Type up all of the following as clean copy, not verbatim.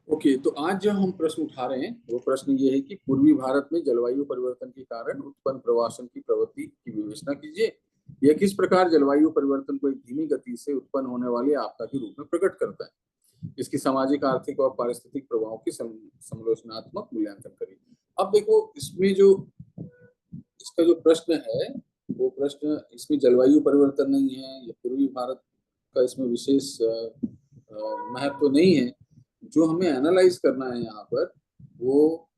Okay, तो आज जो हम प्रश्न उठा रहे हैं वो प्रश्न ये है कि पूर्वी भारत में जलवायु परिवर्तन के कारण उत्पन्न प्रवासन की प्रवृत्ति की विवेचना कीजिए। यह किस प्रकार जलवायु परिवर्तन को एक धीमी गति से उत्पन्न होने वाली आपदा के रूप में प्रकट करता है। इसकी सामाजिक, आर्थिक और पारिस्थितिक प्रभावों की समालोचनात्मक मूल्यांकन करिए। अब देखो, इसमें जो इसका जो प्रश्न है वो प्रश्न, इसमें जलवायु परिवर्तन नहीं है या पूर्वी भारत का इसमें विशेष महत्व तो नहीं है। जो हमें एनालाइज करना है यहाँ पर वो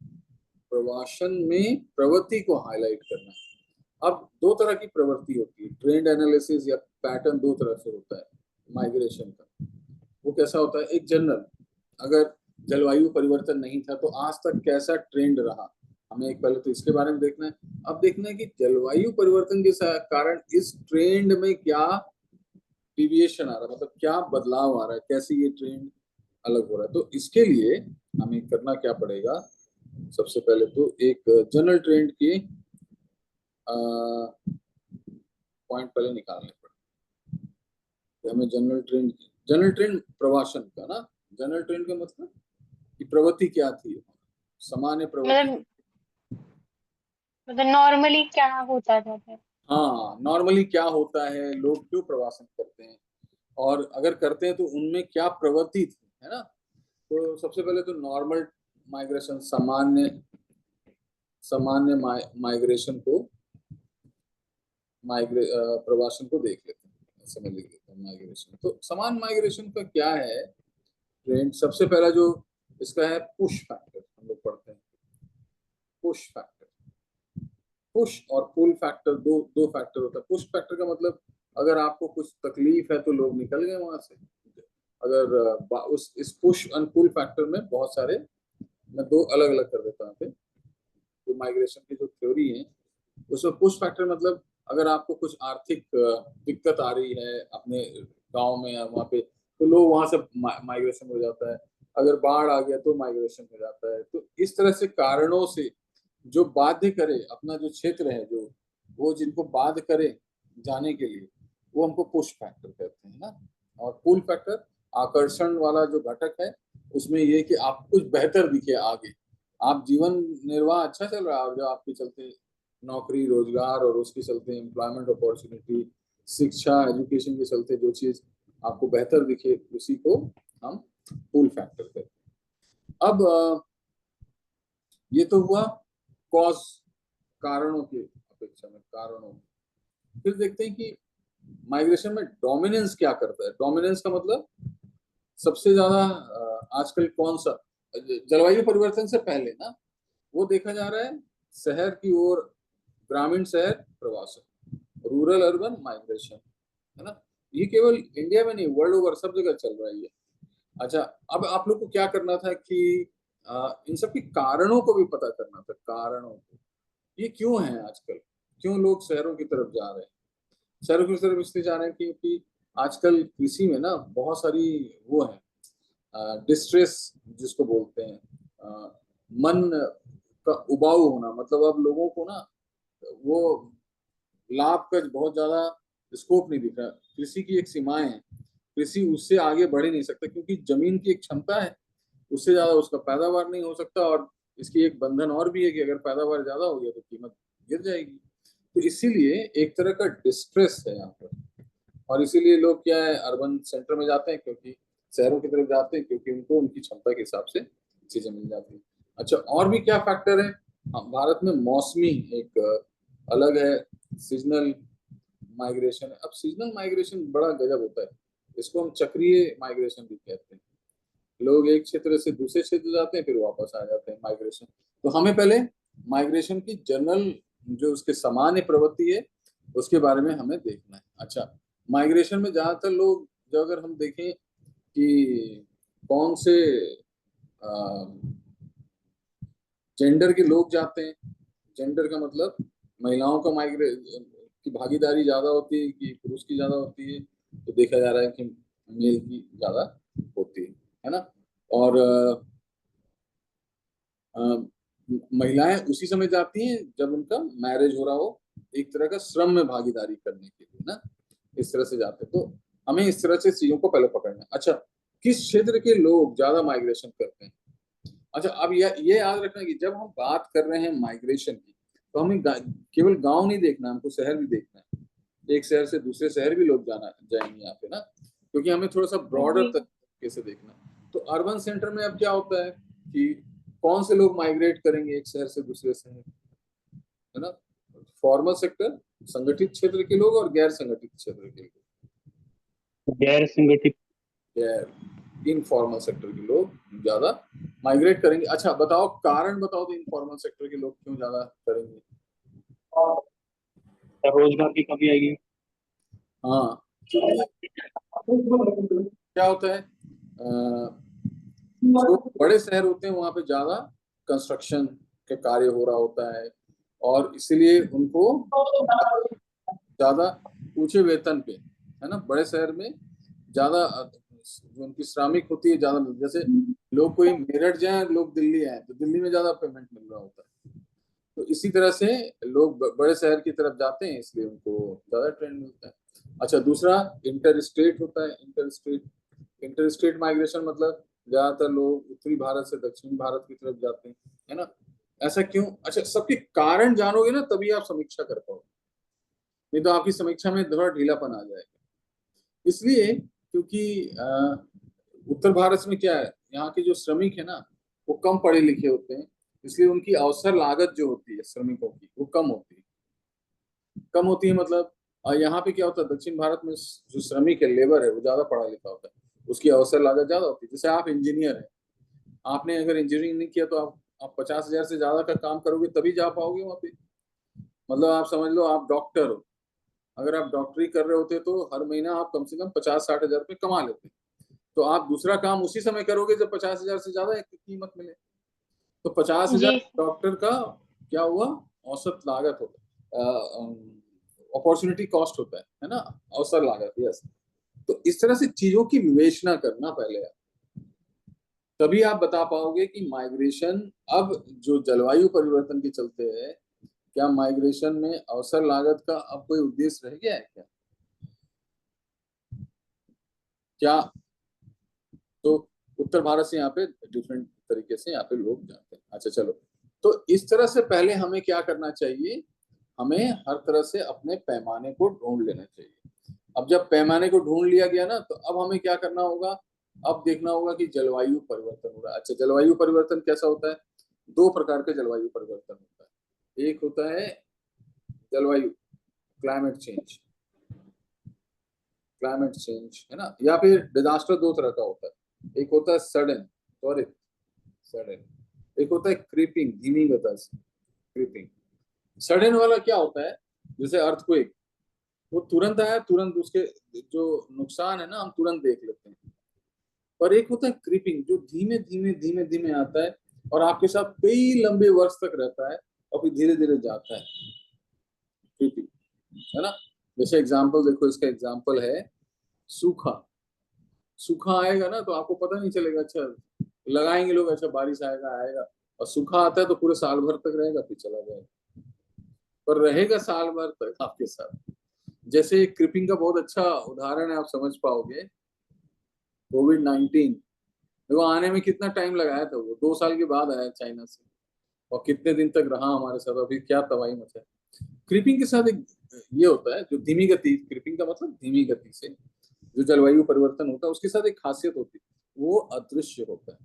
प्रवासन में प्रवृत्ति को हाईलाइट करना है। अब दो तरह की प्रवृत्ति होती है, ट्रेंड एनालिसिस या पैटर्न दो तरह से होता है माइग्रेशन का। वो कैसा होता है, एक जनरल, अगर जलवायु परिवर्तन नहीं था तो आज तक कैसा ट्रेंड रहा, हमें एक पहले तो इसके बारे में देखना है। अब देखना है कि जलवायु परिवर्तन के कारण इस ट्रेंड में क्या डिविएशन आ रहा है, मतलब क्या बदलाव आ रहा है, कैसे ये ट्रेंड अलग हो रहा है। तो इसके लिए हमें करना क्या पड़ेगा, सबसे पहले तो एक जनरल ट्रेंड के पॉइंट पहले निकालने पड़े। हमें जनरल ट्रेंड प्रवासन का ना, जनरल ट्रेंड का मतलब कि प्रवृत्ति क्या थी, सामान्य प्रवृत्ति। मतलब नॉर्मली क्या होता था फिर? हाँ, नॉर्मली क्या होता है, लोग क्यों प्रवासन करते हैं और अगर करते हैं तो उनमें क्या प्रवृत्ति थी, है ना। तो सबसे पहले तो नॉर्मल माइग्रेशन, सामान्य सामान्य माइग्रेशन को प्रवासन को देख लेते हैं, ऐसे में लिख लेते हैं माइग्रेशन। तो समान माइग्रेशन का क्या है ट्रेंड, सबसे पहला जो इसका है पुश फैक्टर, हम लोग पढ़ते हैं पुश फैक्टर। पुश और पुल फैक्टर, दो दो फैक्टर होता है। पुश फैक्टर का मतलब अगर आपको कुछ तकलीफ है तो लोग निकल गए वहां से। अगर उस इस पुश एंड पुल फैक्टर में बहुत सारे, मैं दो अलग अलग कर देता हूँ। तो माइग्रेशन की जो थ्योरी है उसमें पुश फैक्टर मतलब अगर आपको कुछ आर्थिक दिक्कत आ रही है अपने गांव में या वहाँ पे, तो लोग वहां से माइग्रेशन हो जाता है। अगर बाढ़ आ गया तो माइग्रेशन हो जाता है। तो इस तरह से कारणों से जो बाध्य करे, अपना जो क्षेत्र है, जो वो जिनको बाध्य करे जाने के लिए, वो हमको पुश फैक्टर कहते हैं ना। और पुल फैक्टर आकर्षण वाला जो घटक है, उसमें ये कि आपको कुछ बेहतर दिखे आगे, आप जीवन निर्वाह अच्छा चल रहा है और जो आपके चलते नौकरी रोजगार और उसके चलते एम्प्लॉयमेंट अपॉर्चुनिटी, शिक्षा एजुकेशन के चलते जो चीज आपको बेहतर दिखे, उसी को हम पुल फैक्टर कहते हैं। अब ये तो हुआ कॉज, कारणों के अपेक्षा में कारणों। फिर देखते हैं कि माइग्रेशन में डोमिनेंस क्या करता है। डोमिनेंस का मतलब सबसे ज्यादा आजकल कौन सा, जलवायु परिवर्तन से पहले ना वो देखा जा रहा है शहर की ओर, ग्रामीण शहर प्रवासन, रूरल अर्बन माइग्रेशन, है ना। ये केवल इंडिया में नहीं, वर्ल्ड ओवर सब जगह चल रहा है ये। अच्छा, अब आप लोग को क्या करना था कि इन सब के कारणों को भी पता करना था। कारणों को, ये क्यों है आजकल, क्यों लोग शहरों की तरफ जा रहे हैं। शहरों की तरफ इसलिए जा रहे हैं क्योंकि आजकल कृषि में ना बहुत सारी वो है डिस्ट्रेस जिसको बोलते हैं, मन का उबाऊ होना। मतलब अब लोगों को ना वो लाभ का बहुत ज्यादा स्कोप नहीं दिख रहा। कृषि की एक सीमाएं हैं, कृषि उससे आगे बढ़ ही नहीं सकता क्योंकि जमीन की एक क्षमता है, उससे ज्यादा उसका पैदावार नहीं हो सकता। और इसकी एक बंधन और भी है कि अगर पैदावार ज्यादा हो गया तो कीमत गिर जाएगी। तो इसीलिए एक तरह का डिस्ट्रेस है यहाँ पर। और इसीलिए लोग क्या है, अर्बन सेंटर में जाते हैं, क्योंकि शहरों की तरफ जाते हैं क्योंकि उनको उनकी क्षमता के हिसाब से चीजें मिल जाती है। अच्छा, और भी क्या फैक्टर है। हाँ, भारत में मौसमी एक अलग है, सीजनल माइग्रेशन है। अब सीजनल माइग्रेशन बड़ा गजब होता है, इसको हम चक्रीय माइग्रेशन भी कहते हैं। लोग एक क्षेत्र से दूसरे क्षेत्र जाते हैं फिर वापस आ जाते हैं, माइग्रेशन। तो हमें पहले माइग्रेशन की जनरल जो उसके सामान्य प्रवृत्ति है उसके बारे में हमें देखना है। अच्छा, माइग्रेशन में ज्यादातर लोग, जो अगर हम देखें कि कौन से जेंडर के लोग जाते हैं, जेंडर का मतलब महिलाओं का माइग्रेट की भागीदारी ज्यादा होती है कि पुरुष की ज्यादा होती है, तो देखा जा रहा है कि मेल की ज्यादा होती है ना। और महिलाएं उसी समय जाती हैं जब उनका मैरिज हो रहा हो, एक तरह का श्रम में भागीदारी करने के लिए ना, इस तरह से जाते हैं। तो हमें इस तरह से चीजों को पहले पकड़ना है। अच्छा, किस क्षेत्र के लोग ज्यादा माइग्रेशन करते हैं, अच्छा, अब ये याद रखना कि जब हम बात कर रहे हैं माइग्रेशन की, तो हमें केवल गांव नहीं देखना, हमको शहर भी देखना है। एक शहर से दूसरे शहर भी लोग जाना जाएंगे यहाँ पे ना, क्योंकि हमें थोड़ा सा ब्रॉडर जी तरीके से देखना है। तो अर्बन सेंटर में अब क्या होता है कि कौन से लोग माइग्रेट करेंगे एक शहर से दूसरे शहर, है ना? फॉर्मल सेक्टर, संगठित क्षेत्र के लोग और गैर संगठित क्षेत्र के लोग, गैर संगठित। गैर इनफॉर्मल सेक्टर के लोग ज्यादा माइग्रेट करेंगे। अच्छा बताओ, कारण बताओ तो इनफॉर्मल सेक्टर के लोग क्यों ज्यादा करेंगे? रोजगार की कमी आएगी। हाँ, क्योंकि क्या होता है, जो बड़े शहर होते हैं वहां पे ज्यादा कंस्ट्रक्शन के कार्य हो रहा होता है, और इसलिए उनको ज्यादा ऊंचे वेतन पे, है ना, बड़े शहर में ज्यादा जो उनकी श्रमिक होती है ज्यादा, जैसे लोग कोई मेरठ जाए, लोग दिल्ली आए, तो दिल्ली में ज्यादा पेमेंट मिल रहा होता है। तो इसी तरह से लोग बड़े शहर की तरफ जाते हैं, इसलिए उनको ज्यादा ट्रेंड मिलता है। अच्छा, दूसरा इंटर स्टेट होता है। इंटर स्टेट माइग्रेशन मतलब ज्यादातर लोग उत्तरी भारत से दक्षिणी भारत की तरफ जाते हैं, है ना? ऐसा क्यों? अच्छा, सबके कारण जानोगे ना तभी आप समीक्षा कर पाओगे, नहीं तो आपकी समीक्षा में थोड़ा ढीलापन आ जाएगा। इसलिए क्योंकि उत्तर भारत में क्या है, यहाँ के जो श्रमिक है ना, वो कम पढ़े लिखे होते हैं, इसलिए उनकी अवसर लागत जो होती है श्रमिकों की, वो कम होती है। कम होती है मतलब यहाँ पे क्या होता है, दक्षिण भारत में जो श्रमिक है, लेबर है, वो ज्यादा पढ़ा लिखा होता है, उसकी अवसर लागत ज्यादा होती है। जैसे आप इंजीनियर है, आपने अगर इंजीनियरिंग नहीं किया तो आप 50,000 से ज्यादा का काम करोगे तभी जा पाओगे वहां पे। मतलब आप समझ लो, आप डॉक्टर हो, अगर आप डॉक्टरी कर रहे होते तो हर महीना आप कम से कम 50-60 हजार रुपये कमा लेते, तो आप दूसरा काम उसी समय करोगे जब 50,000 से ज्यादा की कीमत मिले। तो 50,000 जी डॉक्टर का क्या हुआ, औसत लागत होता है, अपॉर्चुनिटी कॉस्ट होता है ना, अवसर लागत, यस। तो इस तरह से चीजों की विवेचना करना पहले आप, तभी आप बता पाओगे कि माइग्रेशन अब जो जलवायु परिवर्तन के चलते है, क्या माइग्रेशन में अवसर लागत का अब कोई उद्देश्य रह गया है क्या? क्या? तो उत्तर भारत से यहाँ पे डिफरेंट तरीके से यहाँ पे लोग जाते हैं। अच्छा चलो, तो इस तरह से पहले हमें क्या करना चाहिए, हमें हर तरह से अपने पैमाने को ढूंढ लेना चाहिए। अब जब पैमाने को ढूंढ लिया गया ना, तो अब हमें क्या करना होगा, अब देखना होगा कि जलवायु परिवर्तन हो रहा है। अच्छा, जलवायु परिवर्तन कैसा होता है? दो प्रकार के जलवायु परिवर्तन होता है। एक होता है जलवायु, क्लाइमेट चेंज, क्लाइमेट चेंज, है ना, या फिर डिजास्टर, दो तरह का होता है। एक होता है सडन, त्वरित, सडन। एक होता है क्रीपिंग, धीमी गति से, क्रीपिंग। सडन वाला क्या होता है, जैसे अर्थक्वेक, वो तुरंत आया, तुरंत उसके जो नुकसान है ना हम तुरंत देख लेते हैं। और एक होता है क्रीपिंग, जो धीमे धीमे धीमे धीमे आता है और आपके साथ कई लंबे वर्ष तक रहता है और फिर धीरे धीरे जाता है, क्रीपिंग, है ना? जैसे एग्जाम्पल देखो, इसका एग्जाम्पल है सूखा। सूखा आएगा ना तो आपको पता नहीं चलेगा, अच्छा लगाएंगे लोग, अच्छा बारिश आएगा आएगा, और सूखा आता है तो पूरे साल भर तक रहेगा फिर चला जाएगा, पर रहेगा साल भर तक आपके साथ। जैसे क्रिपिंग का बहुत अच्छा उदाहरण है, आप समझ पाओगे, कोविड-19, देखो आने में कितना टाइम लगाया था, वो 2 साल के बाद आया चाइना से, और कितने दिन तक रहा हमारे साथ, अभी क्या तबाही मचा। क्रिपिंग के साथ एक ये होता है, जो धीमी गति, क्रिपिंग का मतलब धीमी गति से जो जलवायु परिवर्तन होता है, उसके साथ एक खासियत होती है, वो अदृश्य होता है।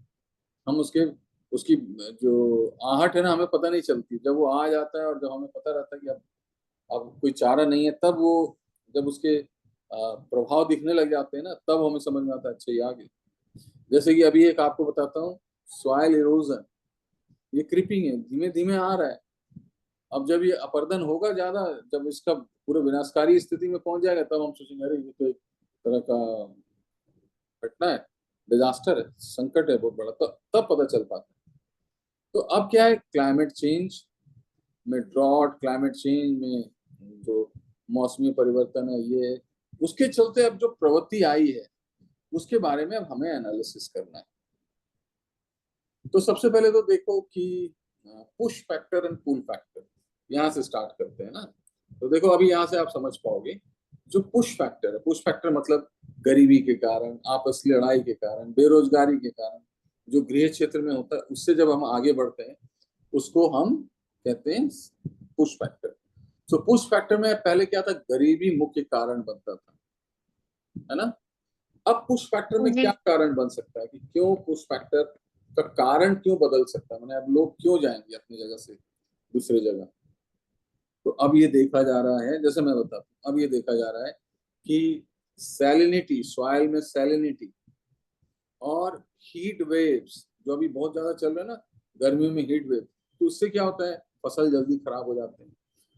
हम उसकी जो आहट है ना, हमें पता नहीं चलती, जब वो आ जाता है और जब हमें पता रहता है कि अब कोई चारा नहीं है, तब वो, जब उसके प्रभाव दिखने लग जाते हैं ना, तब हमें समझ में आता है, अच्छा ये आ गई। जैसे कि अभी एक आपको बताता हूँ, सॉइल इरोजन, ये क्रिपिंग है, धीमे धीमे आ रहा है। अब जब ये अपर्दन होगा ज्यादा, जब इसका पूरे विनाशकारी स्थिति में पहुंच जाएगा, तब हम सोचेंगे अरे ये तो एक तरह का घटना है, डिजास्टर है, संकट है बहुत बड़ा, तब पता चल पाता है। तो अब क्या है, क्लाइमेट चेंज में ड्रॉट, क्लाइमेट चेंज में जो मौसमी परिवर्तन है, ये उसके चलते अब जो प्रवृत्ति आई है, उसके बारे में अब हमें एनालिसिस करना है। तो सबसे पहले तो देखो कि push factor and pull factor, यहाँ से स्टार्ट करते हैं ना। तो देखो अभी यहाँ से आप समझ पाओगे, जो पुश फैक्टर है, पुश फैक्टर मतलब गरीबी के कारण, आपस की लड़ाई के कारण, बेरोजगारी के कारण, जो गृह क्षेत्र में होता है, उससे जब हम आगे बढ़ते हैं उसको हम कहते हैं पुश फैक्टर। तो पुश फैक्टर में पहले क्या था, गरीबी मुख्य कारण बनता था, है ना। अब पुश फैक्टर में क्या जी कारण बन सकता है कि क्यों पुश फैक्टर का कारण क्यों बदल सकता है, मैंने अब लोग क्यों जाएंगे अपनी जगह से दूसरे जगह। तो अब ये देखा जा रहा है, जैसे मैं बताता हूँ, अब ये देखा जा रहा है कि सैलिनिटी, सॉइल में सैलिनिटी और हीट वेव्स जो अभी बहुत ज्यादा चल रहे हैं ना, गर्मियों में हीट वेव, तो उससे क्या होता है, फसल जल्दी खराब हो जाते हैं।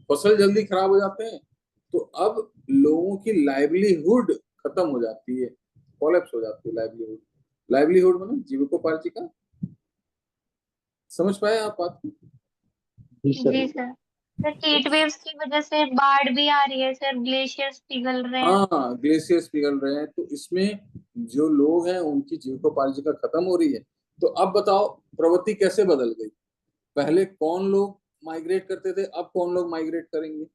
फसल जल्दी खराब हो जाते हैं तो अब लोगों की लाइवलीहुड खत्म हो जाती है, कोलैप्स हो जाती है लाइवलीहुड। लाइवलीहुड मतलब जीविकोपार्जिका, समझ पाए आप बात को? जी सर। जी सर। सर हीट वेव्स की वजह से बाढ़ भी आ रही है सर, ग्लेशियर्स पिघल रहे हैं। हाँ, ग्लेशियर्स पिघल रहे हैं, तो इसमें जो लोग हैं उनकी जीविकोपार्जिका खत्म हो रही है। तो अब बताओ प्रवृत्ति कैसे बदल गई, पहले कौन लोग माइग्रेट करते थे, अब कौन लोग माइग्रेट करेंगे।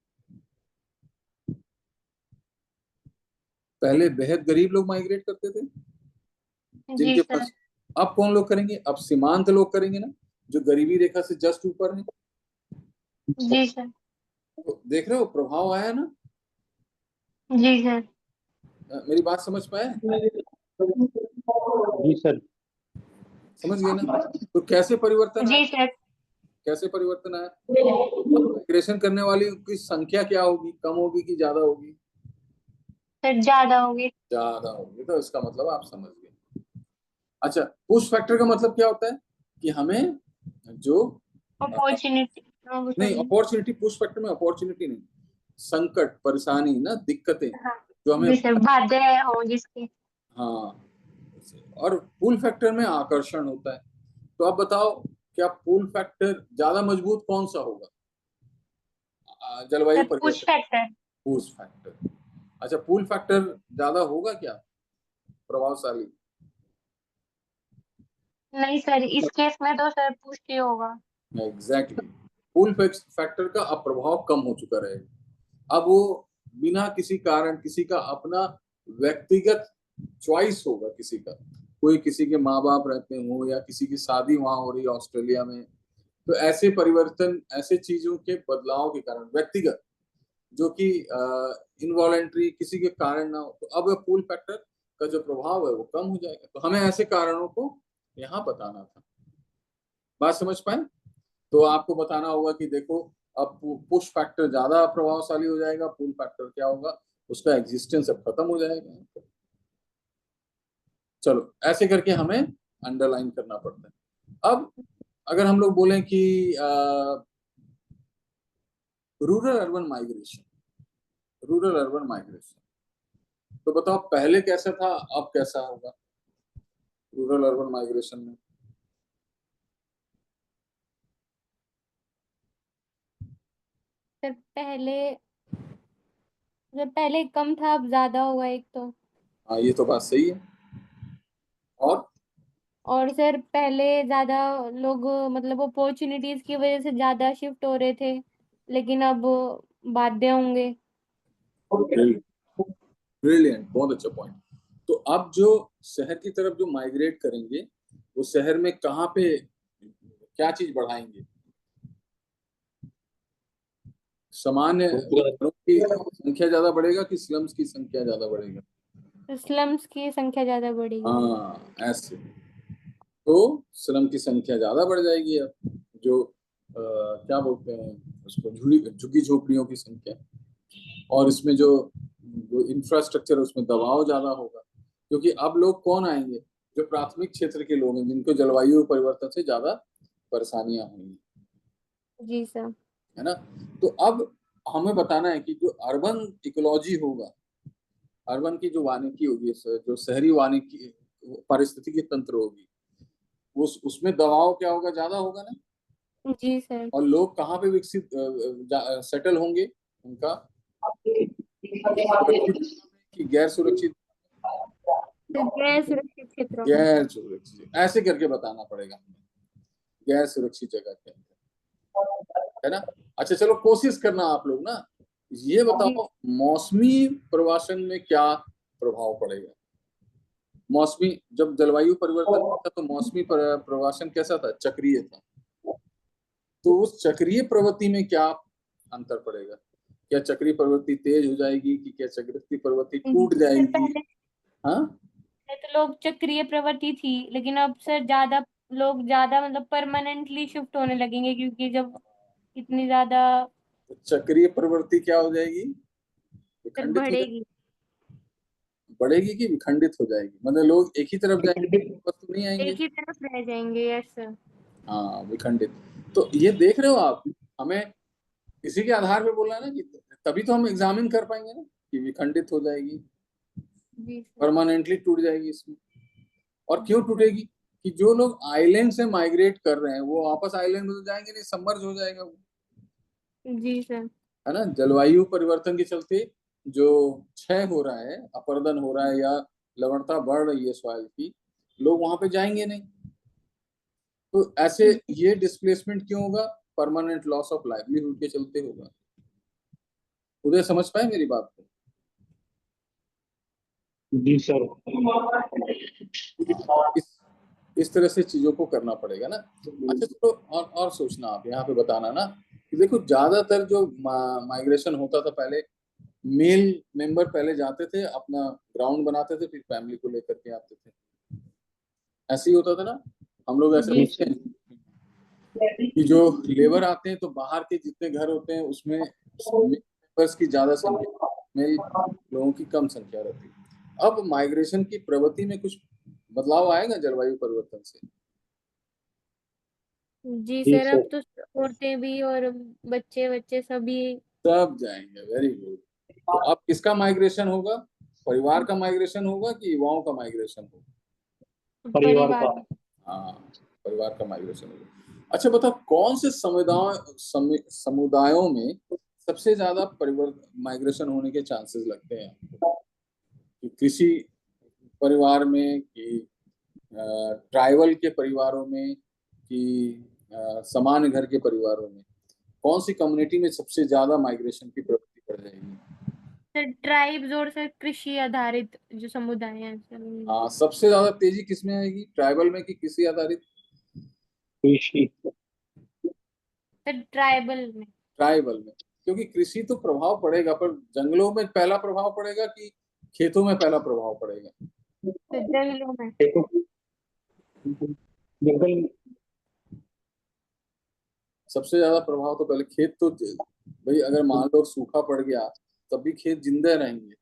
पहले बेहद गरीब लोग माइग्रेट करते थे जी जिनके सर। पास, अब कौन लोग करेंगे, अब सीमांत लोग करेंगे ना, जो गरीबी रेखा से जस्ट ऊपर है। जी सर। तो देख रहे हो प्रभाव आया ना। जी सर। मेरी बात समझ पाए, जी सर। समझ गए ना। तो कैसे परिवर्तन आया, जी सर। कैसे परिवर्तन आया, माइग्रेशन करने वाली की संख्या क्या होगी, कम होगी कि ज्यादा होगी, सर ज्यादा होगी। ज्यादा होगी। तो इसका मतलब आप समझ गए। अच्छा, पुश फैक्टर का मतलब क्या होता है कि हमें जो अपॉर्चुनिटी, नहीं, सॉरी। अपॉर्चुनिटी, पुश फैक्टर में अपॉर्चुनिटी नहीं, संकट, परेशानी ना, दिक्कतें हाँ जो हमें, जी सर, बाध्य हो जिसकी। हाँ। और पुल फैक्टर में आकर्षण होता है। तो आप बताओ क्या पुल फैक्टर ज्यादा मजबूत कौन सा होगा, जलवायु सर पुश परिवर्तन, फैक्टर। Push factor. अच्छा, पुल फैक्टर ज्यादा होगा क्या प्रभावशाली? नहीं सर, इस केस में तो सर पुश ही होगा। एग्जैक्टली, पुल फैक्टर का अब प्रभाव कम हो चुका रहेगा। अब वो बिना किसी कारण, किसी का अपना व्यक्तिगत चॉइस होगा, किसी का, कोई किसी के माँ बाप रहते हो या किसी की शादी वहां हो रही है ऑस्ट्रेलिया में, तो ऐसे परिवर्तन, ऐसे चीजों के बदलाव के कारण व्यक्तिगत, जो कि इनवॉलेंट्री किसी के कारण ना हो, तो अब पुल फैक्टर का जो प्रभाव है वो कम हो जाएगा। तो हमें ऐसे कारणों को यहाँ बताना था। बात समझ पाए? तो आपको बताना होगा कि देखो अब पुश फैक्टर ज्यादा प्रभावशाली हो जाएगा, पुल फैक्टर क्या होगा, उसका एग्जिस्टेंस अब खत्म हो जाएगा। चलो ऐसे करके हमें अंडरलाइन करना पड़ता है। अब अगर हम लोग बोलें कि rural urban migration, rural urban migration, तो बताओ पहले कैसा था, अब कैसा होगा रूरल अर्बन माइग्रेशन में। सर पहले, जब पहले कम था अब ज्यादा हुआ एक तो। हाँ, ये तो बात सही है। और और सर पहले ज्यादा लोग मतलब अपॉर्चुनिटीज की वजह से ज्यादा शिफ्ट हो रहे थे, लेकिन अब बाध्य होंगे। ब्रिलियंट, बहुत अच्छा पॉइंट। तो अब जो शहर की तरफ जो माइग्रेट करेंगे, वो शहर में कहाँ पे क्या चीज बढ़ाएंगे, सामान्य घरों की संख्या ज्यादा बढ़ेगा कि स्लम्स की संख्या ज्यादा बढ़ेगा? स्लम्स की संख्या ज्यादा बढ़ेगी। हाँ, ऐसे। तो स्लम की संख्या ज्यादा बढ़ जाएगी। अब जो क्या बोलते हैं उसको, झुग्गी झोपड़ियों की संख्या, और इसमें जो जो इंफ्रास्ट्रक्चर है उसमें दबाव ज्यादा होगा, क्योंकि अब लोग कौन आएंगे, जो प्राथमिक क्षेत्र के लोग हैं जिनको जलवायु परिवर्तन से ज्यादा परेशानियां होंगी, जी सर। है ना। तो अब हमें बताना है कि जो अर्बन इकोलॉजी होगा, अर्बन की जो वानिकी होगी, जो शहरी वानिकी पारिस्थितिकी तंत्र होगी, उसमें दबाव क्या होगा, ज्यादा होगा ना। जी सर। और लोग कहाँ पे विकसित सेटल होंगे, उनका सुरक्षित कि गैर सुरक्षित, तो गैर सुरक्षित क्षेत्रों में। गैर सुरक्षित, ऐसे करके बताना पड़ेगा हमें, गैर सुरक्षित जगह के अंदर, है ना। अच्छा चलो कोशिश करना आप लोग ना, ये जी। बताओ मौसमी प्रवासन में क्या प्रभाव पड़ेगा। मौसमी, जब जलवायु परिवर्तन था तो मौसमी प्रवासन कैसा था? चक्रीय था। तो उस चक्रीय प्रवृत्ति में क्या अंतर पड़ेगा? क्या चक्रीय प्रवृत्ति तेज हो जाएगी कि क्या चक्रीय प्रवृत्ति टूट सर जाएगी? पहले हाँ, तो लोग चक्रीय प्रवृत्ति थी, लेकिन अब सर ज्यादा लोग ज्यादा मतलब परमानेंटली शिफ्ट होने लगेंगे, क्योंकि जब इतनी ज्यादा तो चक्रीय प्रवृत्ति क्या हो जाएगी? सर विखंडित हो जाएगी। बढ़ेगी। बढ़ेगी कि विखंडित हो जाएगी? मतलब लोग एक ही तरफ जाएंगे, वापस तो नहीं आएंगे। एक ही तरफ रह जाएंगे, यस सर। हाँ, विखंडित। तो ये देख रहे हो आप, हमें इसी के आधार पे बोलना है ना, कि तभी तो हम एग्जामिन कर पाएंगे ना कि विखंडित हो जाएगी, जी सर। परमानेंटली टूट जाएगी इसमें। और क्यों जी सर। टूटेगी? कि जो लोग आइलैंड से माइग्रेट कर रहे हैं वो वापस आइलैंड में तो जाएंगे नहीं, सबमर्ज हो जाएगा वो, जी सर। है ना। जलवायु परिवर्तन के चलते जो क्षय हो रहा है, अपरदन हो रहा है, या लवणता बढ़ रही है सॉइल की, लोग वहां पे जाएंगे नहीं। तो ऐसे ये डिस्प्लेसमेंट क्यों होगा? परमानेंट लॉस ऑफ लाइवलीहुड के चलते होगा। उदय, समझ पाए मेरी बात को? जी सर। हाँ, तो इस तरह से चीजों को करना पड़ेगा ना। अच्छा चलो, और सोचना, आप यहाँ पे बताना ना कि देखो, ज्यादातर जो माइग्रेशन होता था पहले, मेल मेंबर पहले जाते थे, अपना ग्राउंड बनाते थे, फिर फैमिली को लेकर के आते थे। ऐसे ही होता था ना। हम लोग ऐसे जी देखते हैं कि जो लेबर आते हैं तो बाहर के जितने घर होते हैं उसमें मेंबर्स की ज्यादा संख्या, मेल लोगों की कम संख्या रहती है। अब माइग्रेशन की प्रवृत्ति में कुछ बदलाव आएगा जलवायु परिवर्तन से? जी जी सर। सर। अब तो औरतें भी और बच्चे बच्चे सभी। सब जाएंगे, वेरी गुड। तो अब किसका माइग्रेशन होगा? परिवार का माइग्रेशन होगा कि युवाओं का माइग्रेशन होगा? परिवार परिवार। का। हाँ, परिवार का माइग्रेशन होगा। अच्छा बताओ, कौन से समुदायों में सबसे ज्यादा परिवर्तन माइग्रेशन होने के चांसेस लगते हैं आपको? कि कृषि परिवार में, कि ट्राइबल के परिवारों में, कि सामान्य घर के परिवारों में, कौन सी कम्युनिटी में सबसे ज्यादा माइग्रेशन की प्रवृत्ति बढ़ जाएगी? सर ट्राइब्स और सर कृषि आधारित जो समुदाय हैं सर हाँ, सबसे ज्यादा तेजी किसमें आएगी, ट्राइबल में कि कृषि आधारित? कृषि। सर ट्राइबल में। ट्राइबल में। क्योंकि कृषि तो प्रभाव पड़ेगा, पर जंगलों में पहला प्रभाव पड़ेगा कि खेतों में पहला प्रभाव पड़ेगा? सर जंगलों में। देखो, जंगल। सबसे ज्यादा प्रभाव तो पहले खेत तो, भाई अगर मान लो सूखा पड़ गया तब भी खेत जिंदा रहेंगे,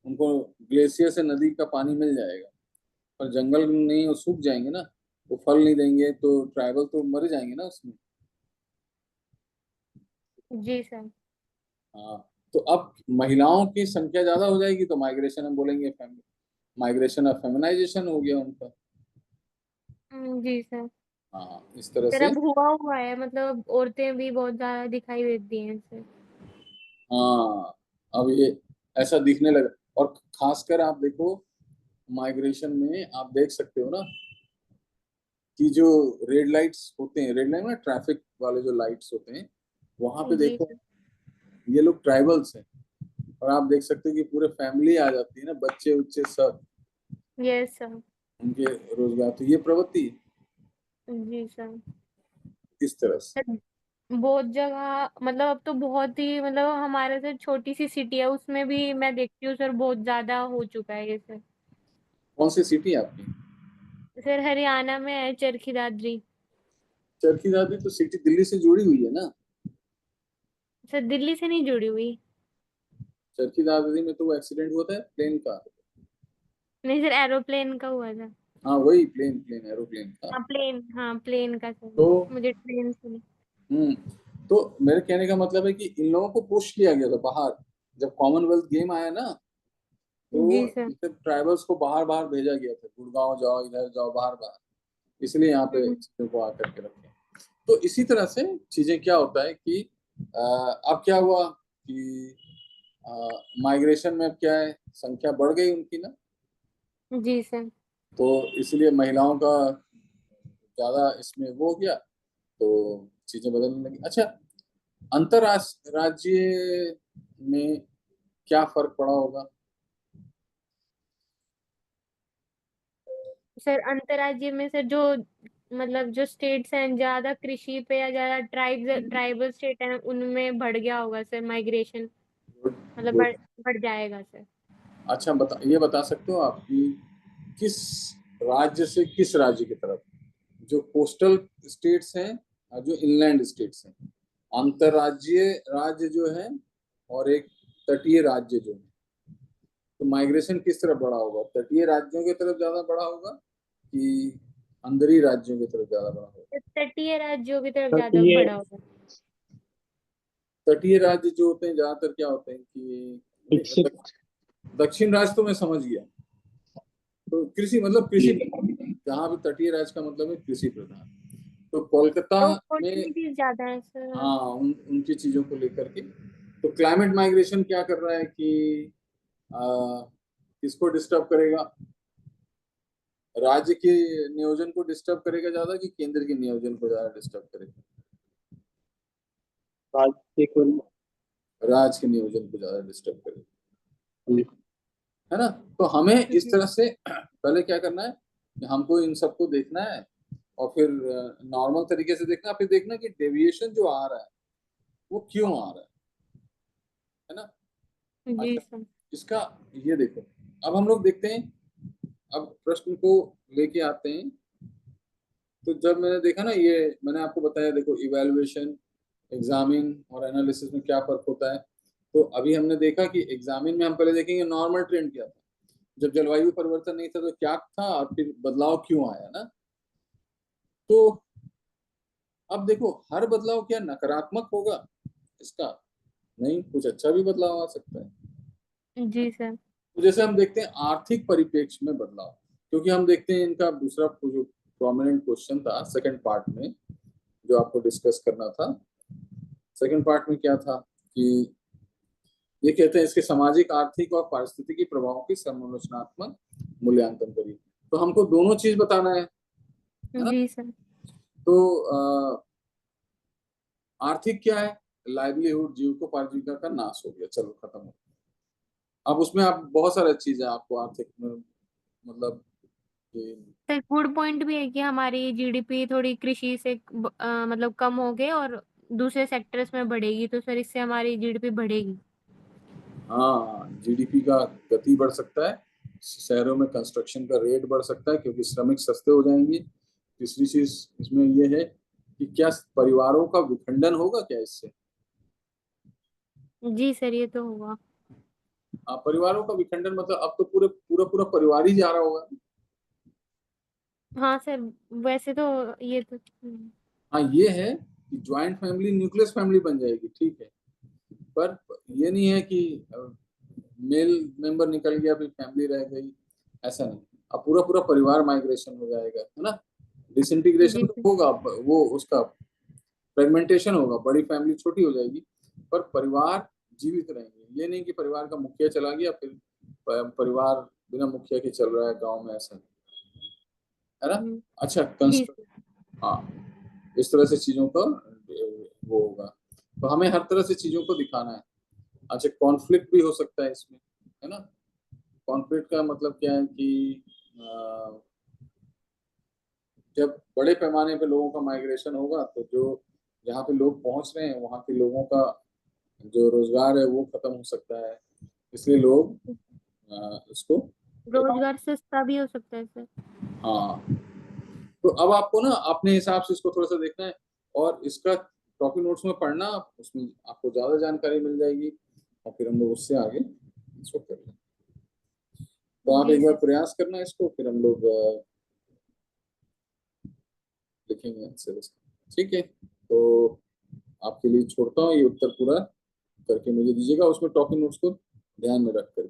उनको ग्लेशियर से नदी का पानी मिल जाएगा। पर जंगल नहीं, वो सूख जाएंगे ना, वो फल नहीं देंगे, तो ट्राइबल तो मर जाएंगे ना उसमें। जी सर। हाँ, तो अब महिलाओं की संख्या ज्यादा हो जाएगी तो माइग्रेशन, हम बोलेंगे माइग्रेशन ऑफ फेमिनाइजेशन हो गया उनका। जी सर। हाँ, इस तरह सर से। अब हुआ है, मतलब औरतें भी बहुत ज्यादा दिखाई देती हैं सर। हाँ, अब ये ऐसा दिखने लगा। और खासकर आप देखो, माइग्रेशन में आप देख सकते हो ना कि जो रेड लाइट्स होते हैं, रेड लाइट में ट्रैफिक वाले जो लाइट्स होते हैं, वहां पे जी देखो, सर। ये लोग ट्राइबल्स हैं। और आप देख सकते हो कि पूरे फैमिली आ जाती है ना, बच्चे उच्चे सब, यस सर। उनके रोजगार। तो ये प्रवृत्ति जी सर। इस तरह से। सर बहुत जगह मतलब अब तो बहुत ही मतलब हमारे से छोटी सी सिटी है उसमें भी मैं देखती हूँ सर, बहुत ज्यादा हो चुका है ये सर। कौन सी सिटी है आपकी? सर हरियाणा में है चरखी दादरी। चरखी दादी तो सिटी दिल्ली से जुड़ी हुई है ना। सर दिल्ली से नहीं जुड़ी हुई। चरखी दादी में तो वो एक्सीडेंट हुआ था प्लेन का। नहीं सर, एरोप्लेन का हुआ था। हाँ, वही प्लेन प्लेन एरोप्लेन का। हाँ प्लेन का सर। तो मुझे ट्रेन से नहीं। हम्म तो मेरे कहने का मतलब है कि इन लोगों को पुश किया गया था बाहर, जब कॉमनवेल्थ गेम आया ना, जी तो सर। ट्राइबल्स को बाहर बाहर भेजा गया था, गुड़गांव जाओ, इधर जाओ, बाहर बाहर। इसलिए यहाँ पे हम्म, चीजों को आकर के रखे। तो इसी तरह से चीजें क्या होता है कि अब क्या हुआ कि माइग्रेशन में अब क्या है, संख्या बढ़ गई उनकी ना, जी सर। तो इसलिए महिलाओं का ज्यादा इसमें वो हो गया, तो चीजें बदलने लगी। अच्छा, अंतरराज्य में क्या फर्क पड़ा होगा? सर अंतर्राज्य में सर जो मतलब जो स्टेट्स हैं ज्यादा कृषि पे या ज्यादा ट्राइबल स्टेट हैं उनमें बढ़ गया होगा सर माइग्रेशन, मतलब गुड। बढ़ जाएगा सर। अच्छा ये बता सकते हो आप कि किस राज्य से किस राज्य की तरफ, जो कोस्टल स्टेट्स हैं और जो इनलैंड स्टेट्स हैं, अंतर्राज्यीय राज्य जो है और एक तटीय राज्य जो है, तो माइग्रेशन किस तरफ बढ़ा होगा? तटीय राज्यों की तरफ ज्यादा बढ़ा होगा कि अंदरी राज्यों की तरफ ज्यादा बढ़ा होगा? तटीय राज्यों की तरफ सर ज्यादा ये बढ़ा होगा। तटीय राज्य जो होते हैं ज्यादातर क्या होते हैं कि विकसित दक्षिण राज्य तो मैं समझ गया, तो कृषि मतलब कृषि प्रधान, जहाँ भी तटीय राज्य का मतलब है कृषि प्रधान। तो कोलकाता तो में अपॉर्चुनिटीज ज्यादा है सर। हाँ उनकी चीजों को लेकर के, तो क्लाइमेट माइग्रेशन क्या कर रहा है कि किसको डिस्टर्ब करेगा? राज्य के नियोजन को डिस्टर्ब करेगा ज्यादा कि केंद्र के नियोजन को ज्यादा डिस्टर्ब करेगा? राज्य को राज्य के नियोजन को ज्यादा डिस्टर्ब करेगा, है ना? तो हमें इस तरह से पहले क्या करना है कि हमको इन सबको देखना है और फिर नॉर्मल तरीके से देखना, फिर देखना कि डेविएशन जो आ रहा है वो क्यों आ रहा है ना? जी अच्छा, सर। इसका ये देखो, अब हम लोग देखते हैं, अब प्रश्न को लेके आते हैं। तो जब मैंने देखा ना, ये मैंने आपको बताया, देखो इवैल्यूएशन, एग्जामिन और एनालिसिस में क्या फर्क होता है। तो अभी हमने देखा कि एग्जामिन में हम पहले देखेंगे नॉर्मल ट्रेंड क्या था, जब जलवायु परिवर्तन नहीं था तो क्या था और फिर बदलाव क्यों आया ना। तो अब देखो, हर बदलाव क्या नकारात्मक होगा? इसका नहीं, कुछ अच्छा भी बदलाव आ सकता है। जी सर। तो जैसे हम देखते हैं आर्थिक परिप्रेक्ष्य में बदलाव, क्योंकि हम देखते हैं इनका दूसरा जो प्रोमिनेंट क्वेश्चन था सेकंड पार्ट में जो आपको डिस्कस करना था, सेकंड पार्ट में क्या था कि ये कहते हैं इसके सामाजिक, आर्थिक और पारिस्थितिकी प्रभावों की समालोचनात्मक मूल्यांकन करिए। तो हमको दोनों चीज बताना है ना? जी सर। तो आर्थिक क्या है? लाइवलीहुड, जीविकोपार्जिका का नाश हो गया, चलो खत्म हो गया। अब उसमें आप बहुत सारी चीजें आपको आर्थिक में मतलब कि सर गुड पॉइंट भी है कि हमारी जीडीपी थोड़ी कृषि से मतलब कम हो गए और दूसरे सेक्टर्स में बढ़ेगी, तो सर इससे हमारी जीडीपी बढ़ेगी। हाँ, जीडीपी का गति बढ़ सकता है, शहरों में कंस्ट्रक्शन का रेट बढ़ सकता है क्योंकि श्रमिक सस्ते हो जाएंगे। तीसरी चीज इसमें यह है कि क्या परिवारों का विखंडन होगा क्या इससे? जी सर, ये तो होगा। परिवारों का विखंडन मतलब अब तो पूरे पूरा पूरा परिवार ही जा रहा होगा। हाँ सर, वैसे तो ये तो हाँ, ये है कि ज्वाइंट फैमिली न्यूक्लियस फैमिली बन जाएगी, ठीक है, पर ये नहीं है कि मेल मेंबर निकल गया फिर फैमिली रह गई, ऐसा नहीं। अब पूरा पूरा परिवार माइग्रेशन हो जाएगा, है ना? डिसइंटीग्रेशन जी तो सर। होगा, वो उसका फ्रेगमेंटेशन होगा, बड़ी फैमिली छोटी हो जाएगी, पर परिवार जीवित रहेंगे। ये नहीं कि परिवार का मुखिया चला गया फिर परिवार बिना मुखिया के चल रहा है गांव में, ऐसा नहीं, है ना? हम्म, अच्छा, जी सर। हाँ, इस तरह से चीजों का वो होगा। तो हमें हर तरह से चीजों को दिखाना है। अच्छा, कॉन्फ्लिक्ट भी हो सकता है इसमें, है ना? कॉन्फ्लिक्ट का मतलब क्या है कि जब बड़े पैमाने पे लोगों का माइग्रेशन होगा तो जो जहाँ पे लोग पहुंच रहे हैं वहाँ के लोगों का जो रोजगार है वो खत्म हो सकता है, इसलिए लोग इसको रोजगार सस्ता भी हो सकता है सर। हाँ। तो अब आपको ना अपने हिसाब से इसको थोड़ा सा देखना है और इसका टॉपिक नोट्स में पढ़ना, उसमें आपको ज्यादा जानकारी मिल जाएगी और फिर हम लोग उससे आगे इसको कर लेंगे। तो आप जी एक बार सर। प्रयास करना इसको, फिर हम लोग लिखेंगे आंसर इसका, ठीक है? तो आपके लिए छोड़ता हूँ, ये उत्तर पूरा करके मुझे दीजिएगा, उसमें टॉपिक नोट्स को ध्यान में रख कर।